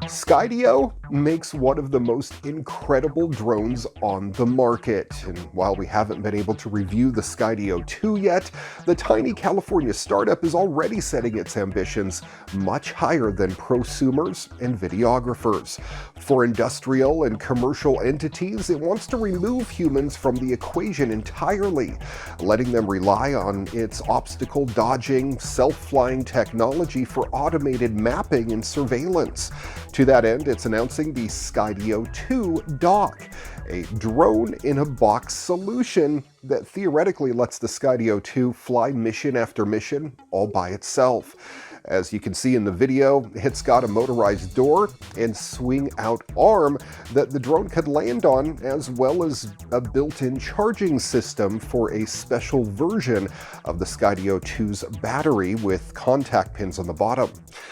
Skydio makes one of the most incredible drones on the market, and while we haven't been able to review the Skydio 2 yet, the tiny California startup is already setting its ambitions much higher than prosumers and videographers. For industrial and commercial entities, it wants to remove humans from the equation entirely, letting them rely on its obstacle-dodging, self-flying technology for automated mapping and surveillance. To that end, it's announcing the Skydio 2 dock, a drone-in-a-box solution that theoretically lets the Skydio 2 fly mission after mission all by itself. As you can see in the video, it's got a motorized door and swing-out arm that the drone could land on, as well as a built-in charging system for a special version of the Skydio 2's battery with contact pins on the bottom.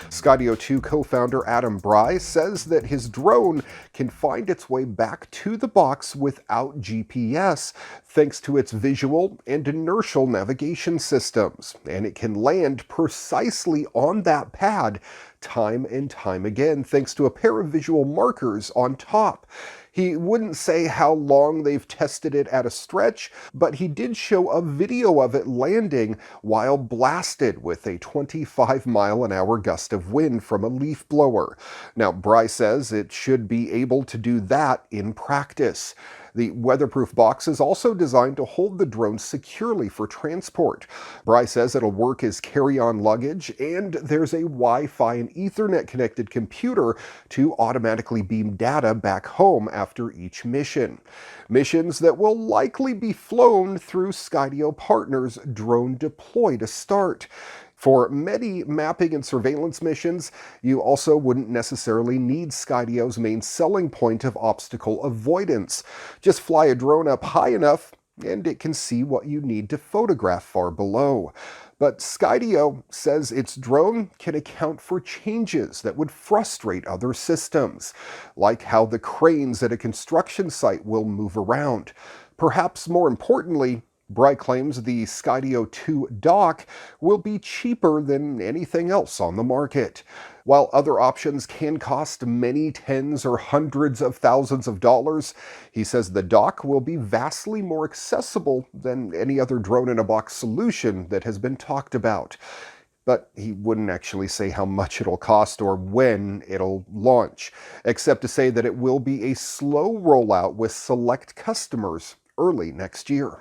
Skydio 2 co-founder Adam Bry says that his drone can find its way back to the box without GPS, thanks to its visual and inertial navigation systems, and it can land precisely on that pad time and time again, thanks to a pair of visual markers on top. He wouldn't say how long they've tested it at a stretch, but he did show a video of it landing while blasted with a 25-mile-an-hour gust of wind from a leaf blower. Now, Bry says it should be able to do that in practice. The weatherproof box is also designed to hold the drone securely for transport. Bry says it'll work as carry-on luggage, and there's a Wi-Fi and Ethernet connected computer to automatically beam data back home after each mission. Missions that will likely be flown through Skydio partners Drone Deploy to start. For many mapping and surveillance missions, you also wouldn't necessarily need Skydio's main selling point of obstacle avoidance. Just fly a drone up high enough, and it can see what you need to photograph far below. But Skydio says its drone can account for changes that would frustrate other systems, like how the cranes at a construction site will move around. Perhaps more importantly, Bry claims the Skydio 2 dock will be cheaper than anything else on the market. While other options can cost many tens or hundreds of thousands of dollars, he says the dock will be vastly more accessible than any other drone-in-a-box solution that has been talked about. But he wouldn't actually say how much it'll cost or when it'll launch, except to say that it will be a slow rollout with select customers early next year.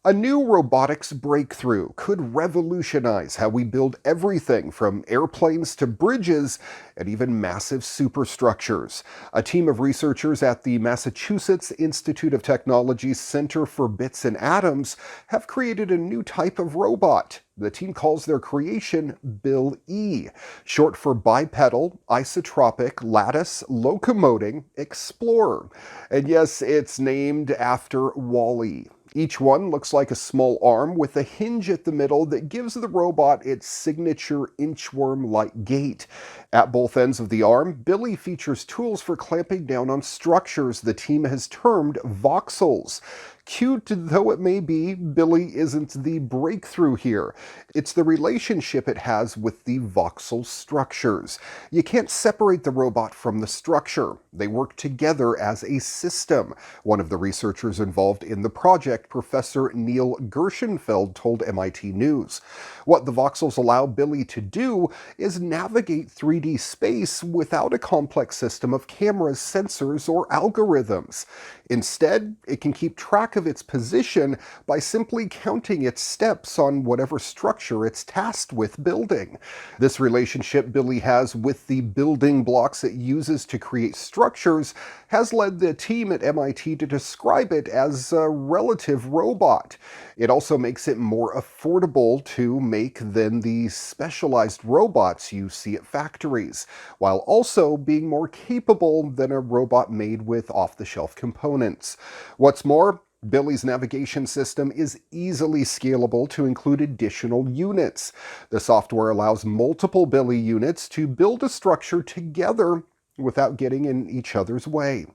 A new robotics breakthrough could revolutionize how we build everything from airplanes to bridges and even massive superstructures. A team of researchers at the Massachusetts Institute of Technology's Center for Bits and Atoms have created a new type of robot. The team calls their creation Bill-E, short for Bipedal, Isotropic, Lattice, Locomoting, Explorer. And yes, it's named after Wall-E. Each one looks like a small arm with a hinge at the middle that gives the robot its signature inchworm-like gait. At both ends of the arm, Billy features tools for clamping down on structures the team has termed voxels. Cute though it may be, Billy isn't the breakthrough here. It's the relationship it has with the voxel structures. You can't separate the robot from the structure. They work together as a system. One of the researchers involved in the project, Professor Neil Gershenfeld, told MIT News. What the voxels allow Billy to do is navigate 3D space without a complex system of cameras, sensors, or algorithms. Instead, it can keep track of its position by simply counting its steps on whatever structure it's tasked with building. This relationship Billy has with the building blocks it uses to create structures has led the team at MIT to describe it as a relative robot. It also makes it more affordable to make than the specialized robots you see at factories, while also being more capable than a robot made with off-the-shelf components. What's more, Billy's navigation system is easily scalable to include additional units. The software allows multiple Billy units to build a structure together without getting in each other's way.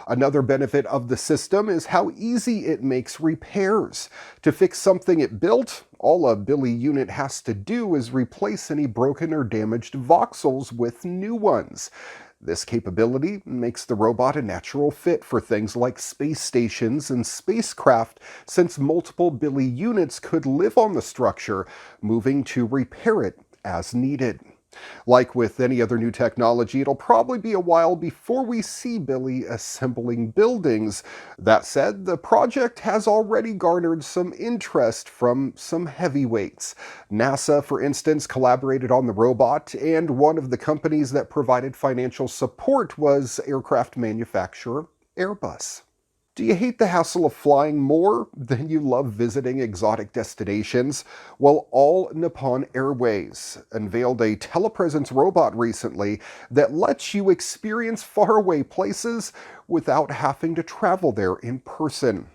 Another benefit of the system is how easy it makes repairs. To fix something it built, all a Billy unit has to do is replace any broken or damaged voxels with new ones. This capability makes the robot a natural fit for things like space stations and spacecraft, since multiple Billy units could live on the structure, moving to repair it as needed. Like with any other new technology, it'll probably be a while before we see Billy assembling buildings. That said, the project has already garnered some interest from some heavyweights. NASA, for instance, collaborated on the robot, and one of the companies that provided financial support was aircraft manufacturer Airbus. Do you hate the hassle of flying more than you love visiting exotic destinations? Well, All Nippon Airways unveiled a telepresence robot recently that lets you experience faraway places without having to travel there in person.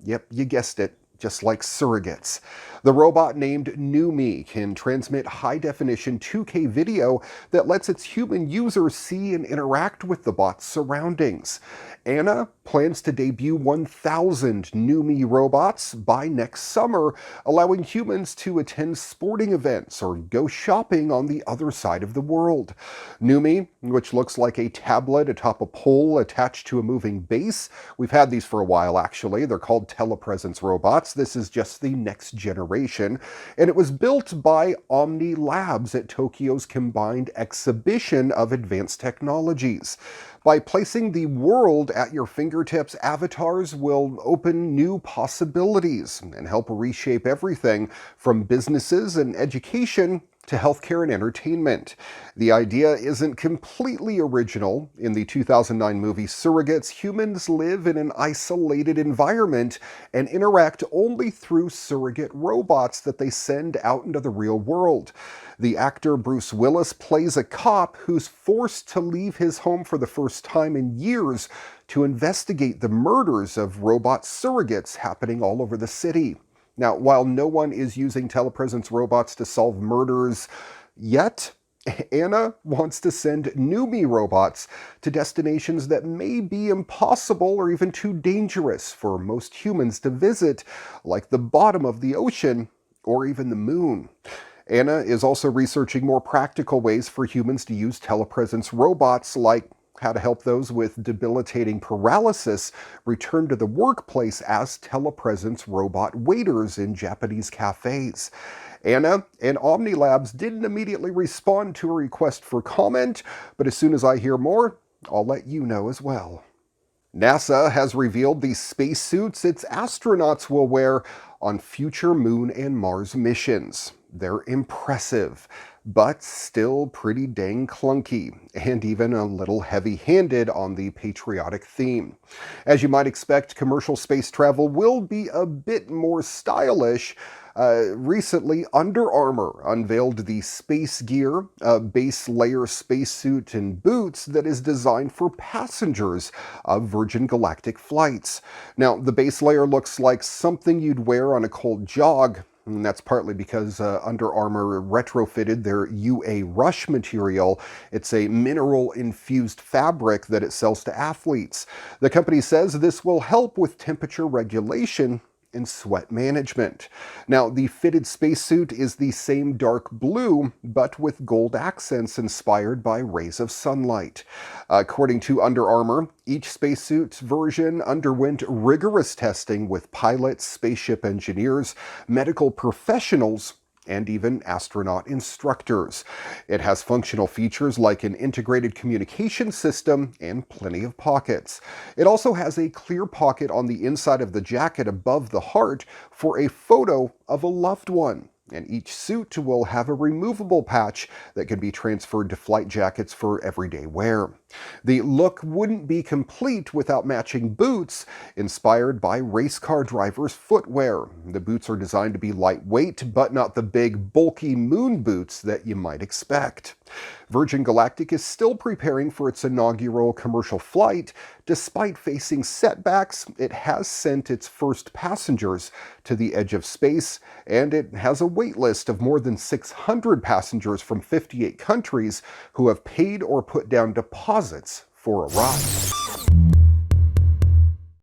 Yep, you guessed it. Just like surrogates. The robot named Numi can transmit high-definition 2K video that lets its human user see and interact with the bot's surroundings. Anna plans to debut 1,000 Numi robots by next summer, allowing humans to attend sporting events or go shopping on the other side of the world. Numi, which looks like a tablet atop a pole attached to a moving base. We've had these for a while, actually. They're called telepresence robots. This is just the next generation, and it was built by Omni Labs at Tokyo's Combined Exhibition of Advanced Technologies. By placing the world at your fingertips, avatars will open new possibilities and help reshape everything from businesses and education to healthcare and entertainment. The idea isn't completely original. In the 2009 movie Surrogates, humans live in an isolated environment and interact only through surrogate robots that they send out into the real world. The actor Bruce Willis plays a cop who's forced to leave his home for the first time in years to investigate the murders of robot surrogates happening all over the city. Now, while no one is using telepresence robots to solve murders yet, Anna wants to send Numi robots to destinations that may be impossible or even too dangerous for most humans to visit, like the bottom of the ocean or even the moon. Anna is also researching more practical ways for humans to use telepresence robots, like how to help those with debilitating paralysis return to the workplace as telepresence robot waiters in Japanese cafes. Anna and Omni Labs didn't immediately respond to a request for comment, but as soon as I hear more, I'll let you know as well. NASA has revealed the spacesuits its astronauts will wear on future Moon and Mars missions. They're impressive, but still pretty dang clunky, and even a little heavy-handed on the patriotic theme. As you might expect, commercial space travel will be a bit more stylish. Recently, Under Armour unveiled the Space Gear, a base layer spacesuit and boots that is designed for passengers of Virgin Galactic flights. Now, the base layer looks like something you'd wear on a cold jog, and that's partly because Under Armour retrofitted their UA Rush material. It's a mineral-infused fabric that it sells to athletes. The company says this will help with temperature regulation and sweat management. Now, the fitted spacesuit is the same dark blue, but with gold accents inspired by rays of sunlight. According to Under Armour, each spacesuit version underwent rigorous testing with pilots, spaceship engineers, medical professionals, and even astronaut instructors. It has functional features like an integrated communication system and plenty of pockets. It also has a clear pocket on the inside of the jacket above the heart for a photo of a loved one. And each suit will have a removable patch that can be transferred to flight jackets for everyday wear. The look wouldn't be complete without matching boots inspired by race car drivers' footwear. The boots are designed to be lightweight, but not the big, bulky moon boots that you might expect. Virgin Galactic is still preparing for its inaugural commercial flight. Despite facing setbacks, it has sent its first passengers to the edge of space, and it has a wait list of more than 600 passengers from 58 countries who have paid or put down deposits for a ride.